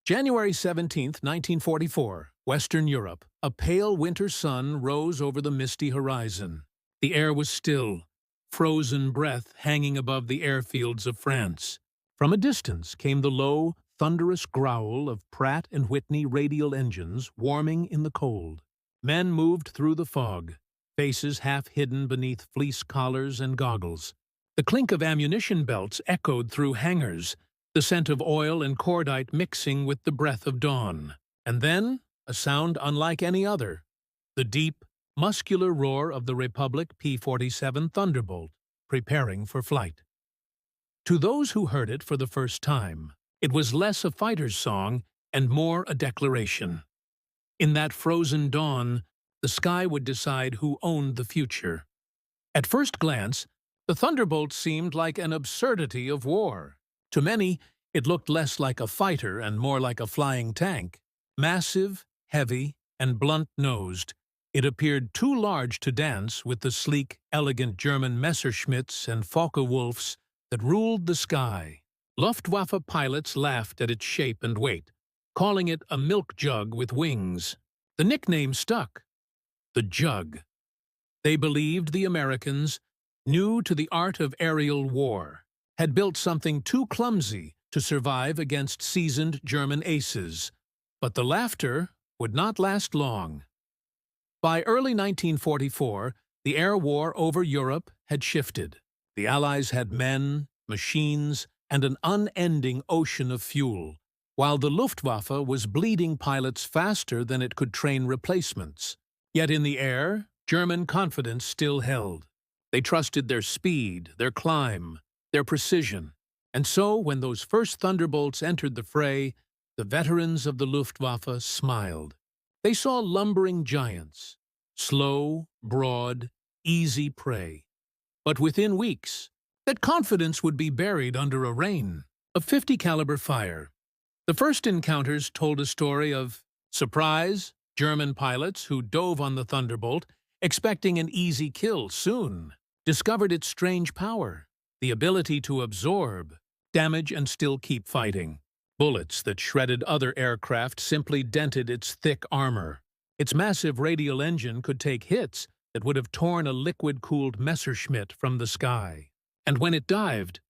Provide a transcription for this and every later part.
January 17, 1944, Western Europe. A pale winter sun rose over the misty horizon. The air was still, frozen breath hanging above the airfields of France. From a distance came the low, thunderous growl of Pratt & Whitney radial engines warming in the cold. Men moved through the fog, faces half hidden beneath fleece collars and goggles. The clink of ammunition belts echoed through hangars, the scent of oil and cordite mixing with the breath of dawn. And then, a sound unlike any other, the deep, muscular roar of the Republic P-47 Thunderbolt, preparing for flight. To those who heard it for the first time, it was less a fighter's song and more a declaration. In that frozen dawn, the sky would decide who owned the future. At first glance, the Thunderbolt seemed like an absurdity of war. To many, it looked less like a fighter and more like a flying tank. Massive, heavy, and blunt-nosed, it appeared too large to dance with the sleek, elegant German Messerschmitts and Focke-Wulfs that ruled the sky. Luftwaffe pilots laughed at its shape and weight, calling it a milk jug with wings. The nickname stuck. The Jug. They believed the Americans, new to the art of aerial war, had built something too clumsy to survive against seasoned German aces. But the laughter would not last long. By early 1944, the air war over Europe had shifted. The Allies had men, machines, and an unending ocean of fuel, while the Luftwaffe was bleeding pilots faster than it could train replacements. Yet in the air, German confidence still held. They trusted their speed, their climb, their precision. And so, when those first Thunderbolts entered the fray, the veterans of the Luftwaffe smiled. They saw lumbering giants, slow, broad, easy prey. But within weeks, that confidence would be buried under a rain of .50 caliber fire. The first encounters told a story of surprise, German pilots who dove on the Thunderbolt, expecting an easy kill soon, discovered its strange power, the ability to absorb, damage, and still keep fighting. Bullets that shredded other aircraft simply dented its thick armor. Its massive radial engine could take hits that would have torn a liquid-cooled Messerschmitt from the sky. And when it dived,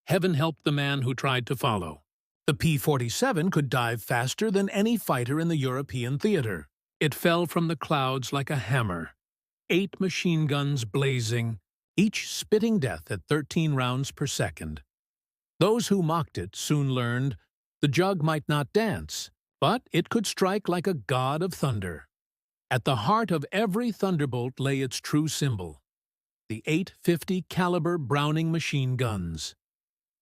heaven help the man who tried to follow. The P-47 could dive faster than any fighter in the European theater. It fell from the clouds like a hammer, 8 machine guns blazing, each spitting death at 13 rounds per second. Those who mocked it soon learned the Jug might not dance, but it could strike like a god of thunder. At the heart of every Thunderbolt lay its true symbol, the 850 caliber Browning machine guns.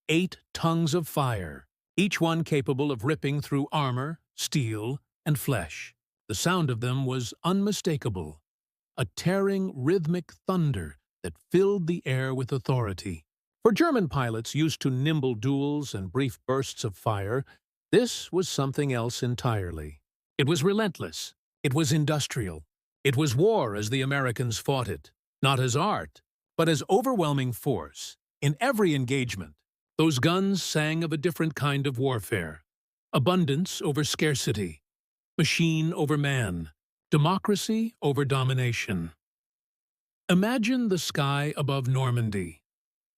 8 tongues of fire, each one capable of ripping through armor, steel, and flesh. The sound of them was unmistakable, a tearing, rhythmic thunder that filled the air with authority. For German pilots used to nimble duels and brief bursts of fire, this was something else entirely. It was relentless. It was industrial. It was war as the Americans fought it, not as art, but as overwhelming force. In every engagement, those guns sang of a different kind of warfare. Abundance over scarcity, machine over man, democracy over domination. Imagine the sky above Normandy.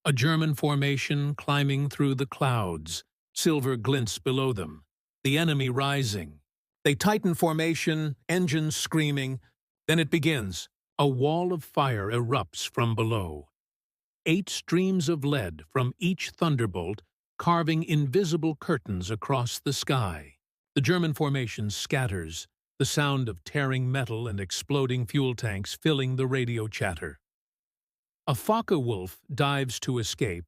A German formation climbing through the clouds, silver glints below them, the enemy rising. They tighten formation, engines screaming. Then it begins. A wall of fire erupts from below. 8 streams of lead from each Thunderbolt carving invisible curtains across the sky. The German formation scatters, the sound of tearing metal and exploding fuel tanks filling the radio chatter. A Focke-Wulf dives to escape,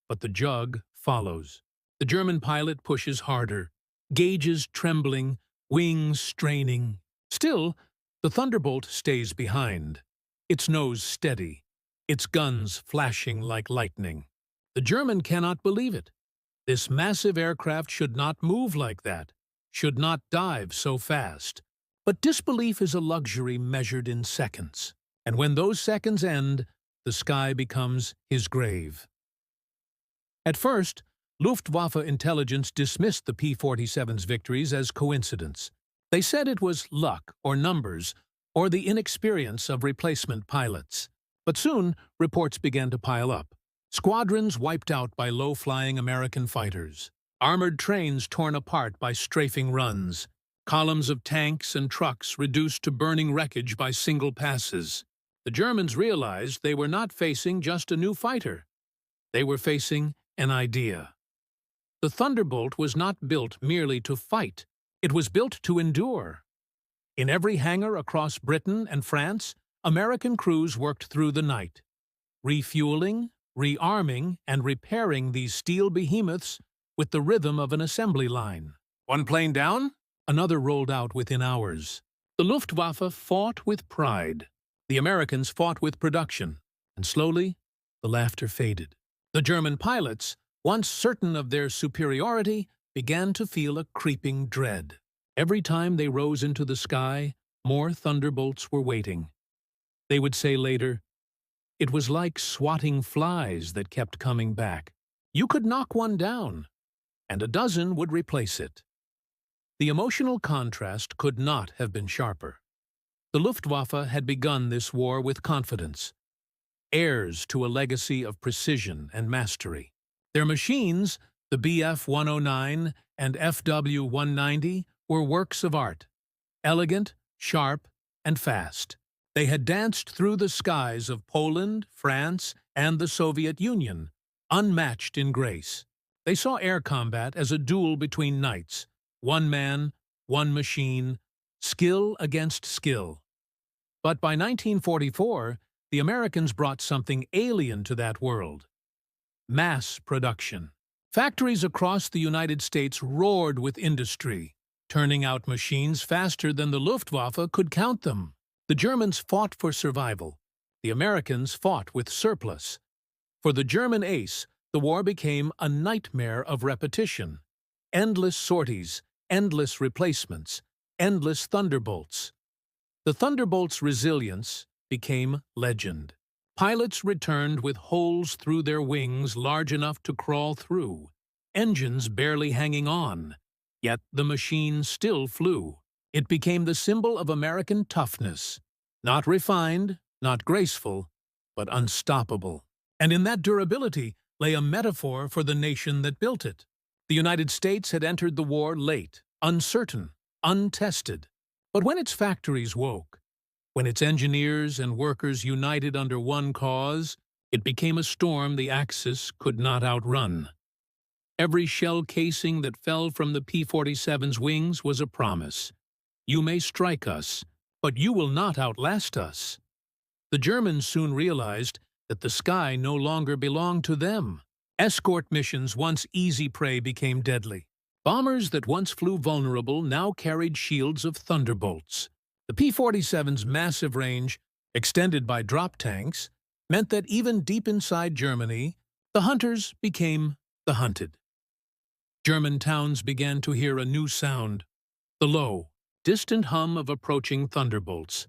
but the Jug follows. The German pilot pushes harder, gauges trembling, wings straining. Still, the Thunderbolt stays behind, its nose steady, its guns flashing like lightning. The German cannot believe it. This massive aircraft should not move like that, should not dive so fast. But disbelief is a luxury measured in seconds. And when those seconds end, the sky becomes his grave. At first, Luftwaffe intelligence dismissed the P-47's victories as coincidence. They said it was luck or numbers or the inexperience of replacement pilots. But soon, reports began to pile up. Squadrons wiped out by low-flying American fighters. Armored trains torn apart by strafing runs. Columns of tanks and trucks reduced to burning wreckage by single passes. The Germans realized they were not facing just a new fighter. They were facing an idea. The Thunderbolt was not built merely to fight. It was built to endure. In every hangar across Britain and France, American crews worked through the night, refueling, rearming, and repairing these steel behemoths with the rhythm of an assembly line. One plane down, another rolled out within hours. The Luftwaffe fought with pride. The Americans fought with production, and slowly, the laughter faded. The German pilots, once certain of their superiority, began to feel a creeping dread. Every time they rose into the sky, more thunderbolts were waiting. They would say later, "It was like swatting flies that kept coming back. You could knock one down, and a dozen would replace it." The emotional contrast could not have been sharper. The Luftwaffe had begun this war with confidence, heirs to a legacy of precision and mastery. Their machines, the Bf-109 and FW-190, were works of art, elegant, sharp, and fast. They had danced through the skies of Poland, France, and the Soviet Union, unmatched in grace. They saw air combat as a duel between knights, one man, one machine, skill against skill. But by 1944, the Americans brought something alien to that world: mass production. Factories across the United States roared with industry, turning out machines faster than the Luftwaffe could count them. The Germans fought for survival. The Americans fought with surplus. For the German ace, the war became a nightmare of repetition. Endless sorties, endless replacements, endless thunderbolts. The Thunderbolt's resilience became legend. Pilots returned with holes through their wings large enough to crawl through, engines barely hanging on. Yet the machine still flew. It became the symbol of American toughness. Not refined, not graceful, but unstoppable. And in that durability lay a metaphor for the nation that built it. The United States had entered the war late, uncertain, untested. But when its factories woke, when its engineers and workers united under one cause, it became a storm the Axis could not outrun. Every shell casing that fell from the P-47's wings was a promise. You may strike us, but you will not outlast us. The Germans soon realized that the sky no longer belonged to them. Escort missions, once easy prey, became deadly. Bombers that once flew vulnerable now carried shields of thunderbolts. The P-47's massive range, extended by drop tanks, meant that even deep inside Germany, the hunters became the hunted. German towns began to hear a new sound, the low, distant hum of approaching thunderbolts,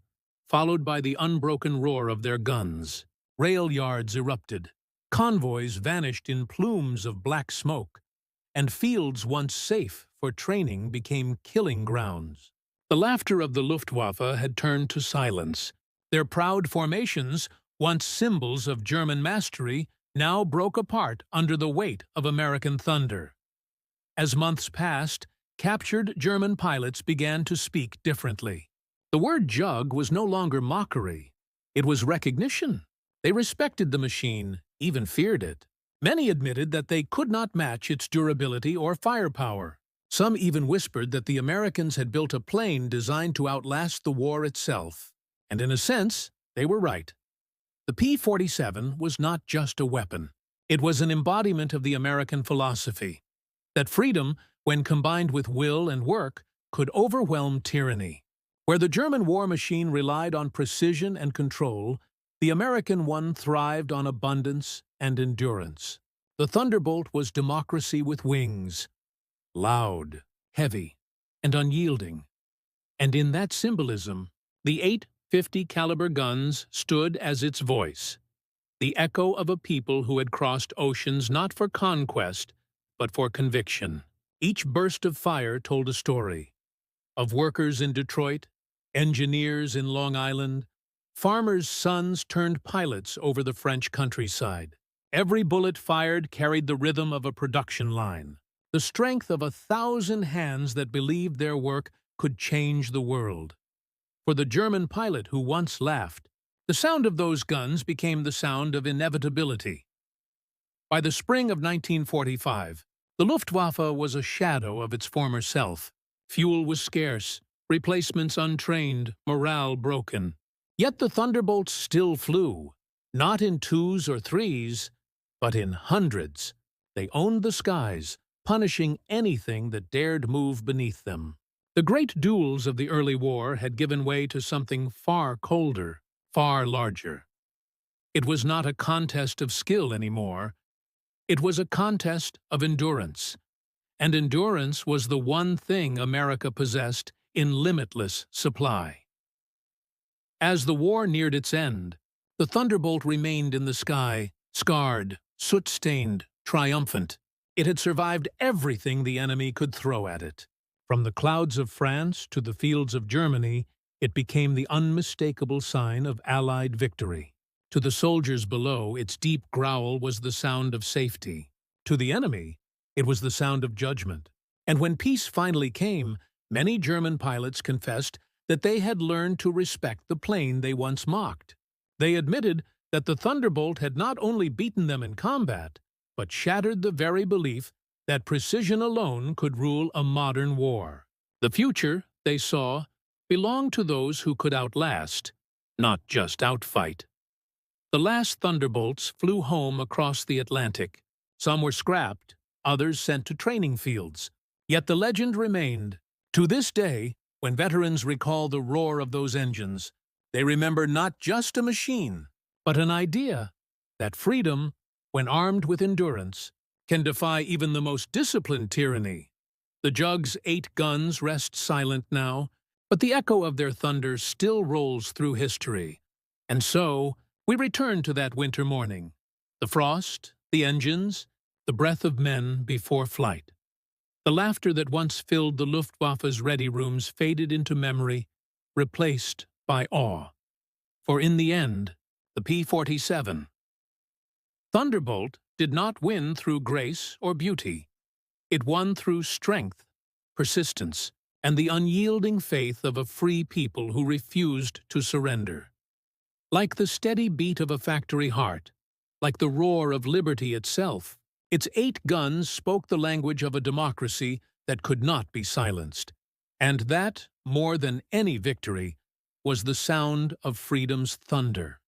followed by the unbroken roar of their guns. Rail yards erupted, convoys vanished in plumes of black smoke, and fields once safe for training became killing grounds. The laughter of the Luftwaffe had turned to silence. Their proud formations, once symbols of German mastery, now broke apart under the weight of American thunder. As months passed, captured German pilots began to speak differently. The word "jug" was no longer mockery. It was recognition. They respected the machine, even feared it. Many admitted that they could not match its durability or firepower. Some even whispered that the Americans had built a plane designed to outlast the war itself. And in a sense, they were right. The P-47 was not just a weapon. It was an embodiment of the American philosophy that freedom, when combined with will and work, could overwhelm tyranny. Where the German war machine relied on precision and control, the American one thrived on abundance and endurance. The Thunderbolt was democracy with wings, loud, heavy, and unyielding. And in that symbolism, the 850 caliber guns stood as its voice, the echo of a people who had crossed oceans not for conquest, but for conviction. Each burst of fire told a story. Of workers in Detroit, engineers in Long Island, farmers' sons turned pilots over the French countryside. Every bullet fired carried the rhythm of a production line, the strength of 1,000 hands that believed their work could change the world. For the German pilot who once laughed, the sound of those guns became the sound of inevitability. By the spring of 1945, the Luftwaffe was a shadow of its former self. Fuel was scarce, replacements untrained, morale broken. Yet the Thunderbolts still flew, not in twos or threes, but in hundreds. They owned the skies, punishing anything that dared move beneath them. The great duels of the early war had given way to something far colder, far larger. It was not a contest of skill anymore. It was a contest of endurance. And endurance was the one thing America possessed in limitless supply. As the war neared its end, the Thunderbolt remained in the sky, scarred, soot-stained, triumphant. It had survived everything the enemy could throw at it. From the clouds of France to the fields of Germany, it became the unmistakable sign of Allied victory. To the soldiers below, its deep growl was the sound of safety. To the enemy, it was the sound of judgment. And when peace finally came, many German pilots confessed that they had learned to respect the plane they once mocked. They admitted that the Thunderbolt had not only beaten them in combat, but shattered the very belief that precision alone could rule a modern war. The future, they saw, belonged to those who could outlast, not just outfight. The last Thunderbolts flew home across the Atlantic. Some were scrapped, others sent to training fields. Yet the legend remained. To this day, when veterans recall the roar of those engines, they remember not just a machine, but an idea that freedom, when armed with endurance, can defy even the most disciplined tyranny. The Jug's 8 guns rest silent now, but the echo of their thunder still rolls through history. And so, we return to that winter morning. The frost, the engines, the breath of men before flight. The laughter that once filled the Luftwaffe's ready rooms faded into memory, replaced by awe. For in the end, the P-47, Thunderbolt, did not win through grace or beauty. It won through strength, persistence, and the unyielding faith of a free people who refused to surrender. Like the steady beat of a factory heart, like the roar of liberty itself, its 8 guns spoke the language of a democracy that could not be silenced. And that, more than any victory, was the sound of freedom's thunder.